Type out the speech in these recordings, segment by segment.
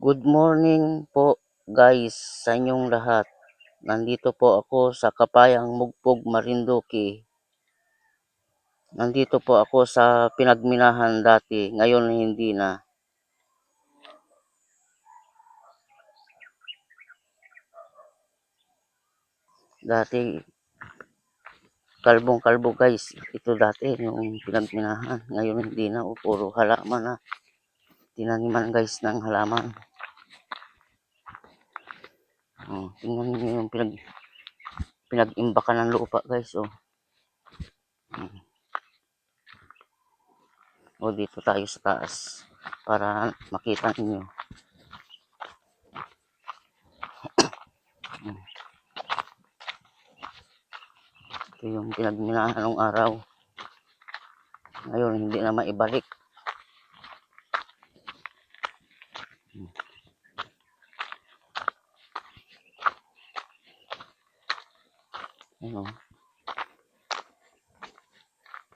Good morning po guys sa inyong lahat. Nandito po ako sa Kapayang Mugpog, Marinduque. Nandito po ako sa pinagminahan dati, ngayon hindi na. Dati kalbong-kalbo guys. Ito dati yung pinagminahan, ngayon hindi na. Puro halaman na. Tinaniman guys ng halaman. Tingnan niyo yung pinag-imbakan ng lupa guys. Dito tayo sa taas para makita niyo. Ito yung pinagminahan ng araw. Ngayon hindi na maibalik.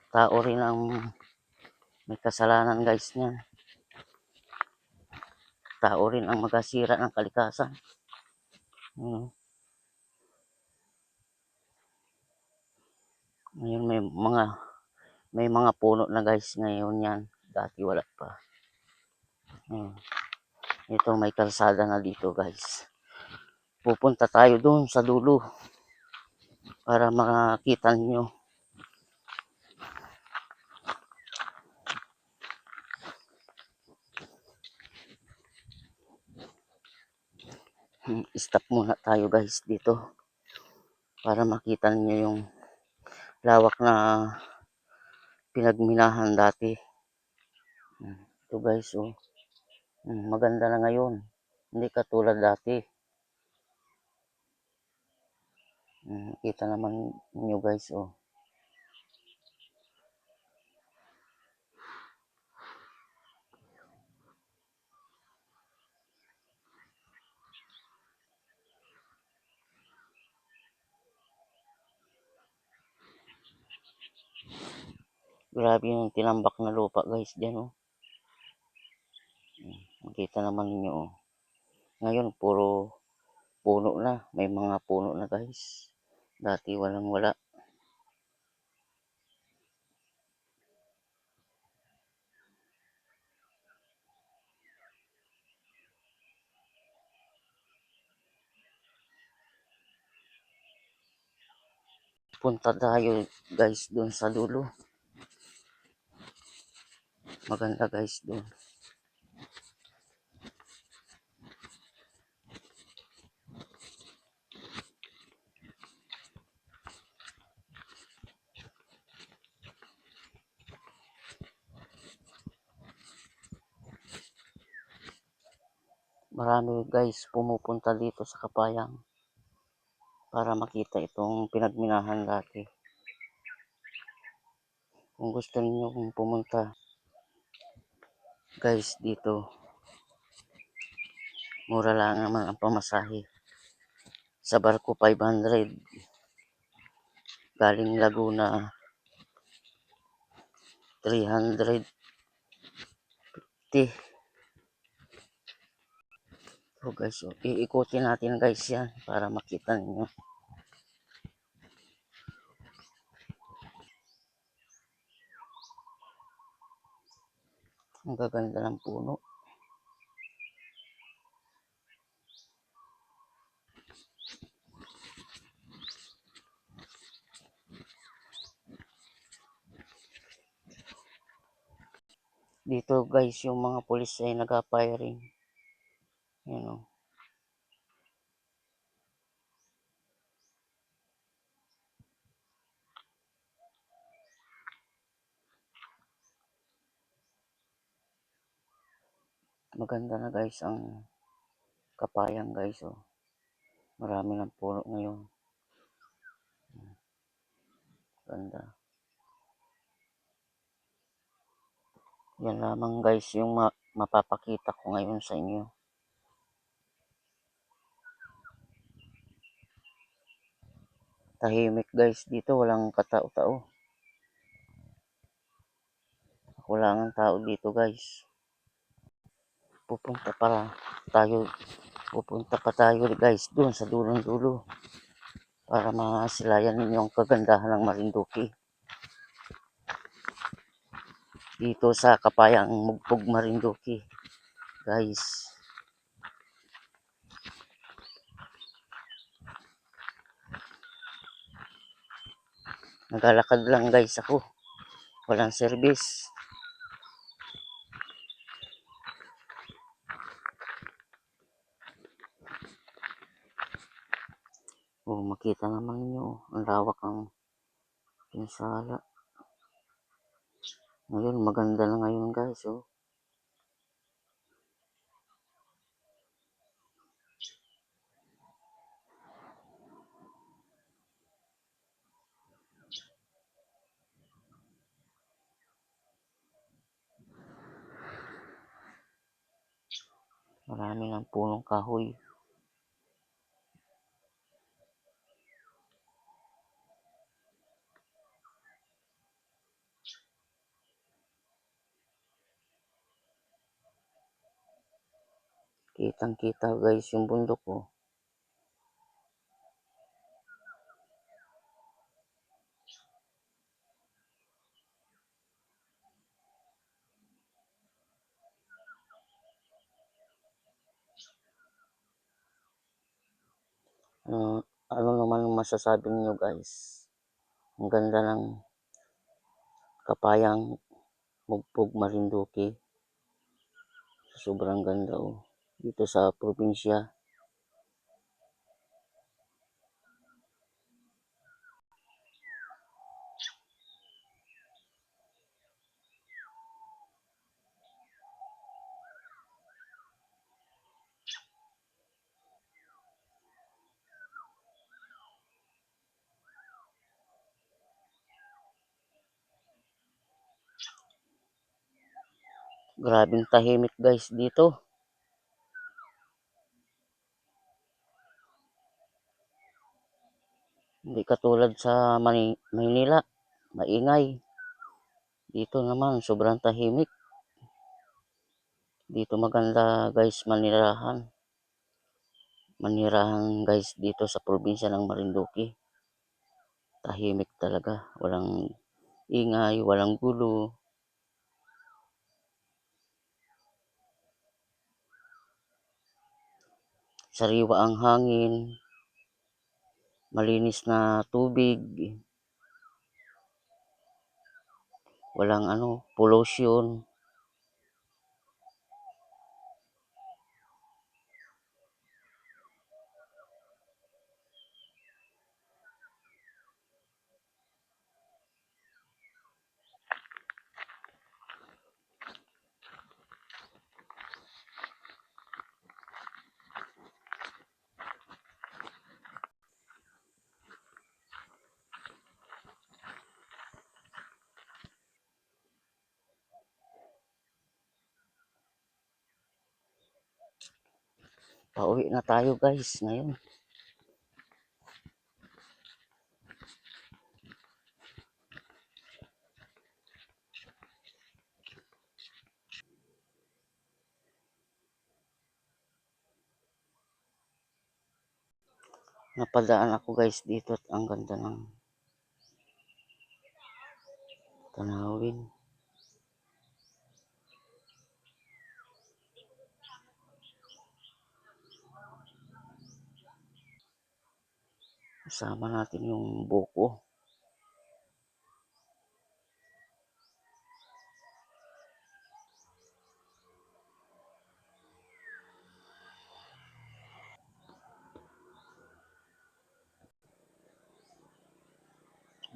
Tao rin ang may kasalanan guys niyan. Tao rin ang magasira ng kalikasan. Ngayon may mga puno na guys ngayon yan. Dati wala pa. Ito may kalsada na dito guys. Pupunta tayo doon sa dulo para makita niyo. Stop muna tayo guys dito para makita niyo yung lawak na pinagminahan dati. Ito guys maganda na ngayon. Hindi katulad dati. Kita naman niyo guys Grabe yung tinambak na lupa guys dyan Makita naman niyo Ngayon puro puno na. May mga puno na guys. Dati walang wala. Punta tayo guys doon sa dulo. Maganda guys doon. Marami guys pumupunta dito sa Kapayang para makita itong pinagminahan dati. Kung gusto niyo pumunta guys dito, mura lang naman ang pamasahe. Sa barko 500, galing Laguna 350. Guys iikutin natin guys yan para makita niyo. Ang gaganda ng puno. Dito guys yung mga pulis ay nag-firing. Maganda na guys ang Kapayang guys Marami ng puno ngayon. Ganda. Yan lamang guys yung mapapakita ko ngayon sa inyo. Tahimik guys dito, walang katao-tao. Ako lang ang tao dito guys. Pupunta para pupunta pa tayo guys doon sa dulong dulo para masilayan ninyo ang kagandahan ng Marinduque dito sa Kapayang Mugpog, Marinduque guys. Naglalakad lang guys ako, walang service. Makita naman niyo ang lawak ng pinsala. Ngayon maganda na ngayon guys. Marami ng punong kahoy. Kitang kita guys yung bundok ano naman masasabi niyo guys? Ang ganda ng Kapayang Mugpog, Marinduque. Sobrang ganda dito sa probinsya. Grabing tahimik guys dito. Hindi katulad sa Maynila, maingay. Dito naman sobrang tahimik. Dito maganda guys manirahan guys dito sa probinsya ng Marinduque. Tahimik talaga, walang ingay, walang gulo. Sariwa ang hangin, malinis na tubig, walang pollution. Pauwi na tayo guys ngayon. Napadaan ako guys dito at ang ganda ng tanawin. Kasama natin yung buko.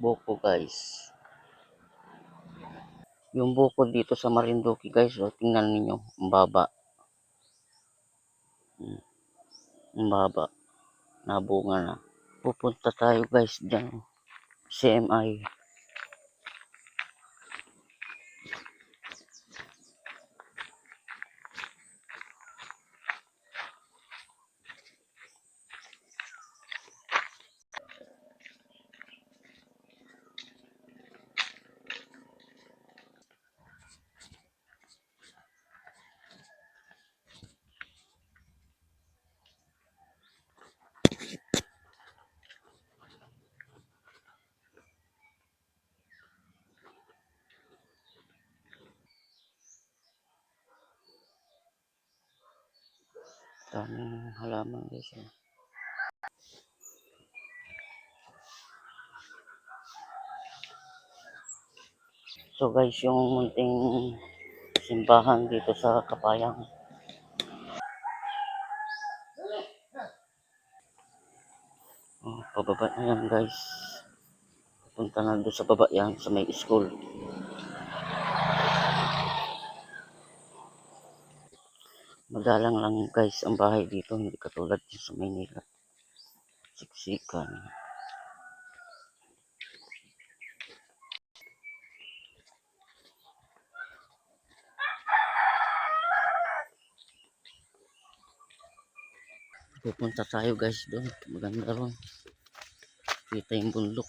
Buko guys. Yung buko dito sa Marinduque guys, tingnan niyo, ang baba. Ang baba. Nabunga na. Pupunta tayo guys dyan. CMI. Daming halaman guys. So guys, yung munting simbahan dito sa Kapayang. Oh, pababa na yan guys. Punta na doon sa baba yan, sa may school. Madalang lang guys ang bahay dito, hindi katulad sa Maynila. Siksikan. Pupunta tayo guys doon. Maganda ron. Kita yung bundok.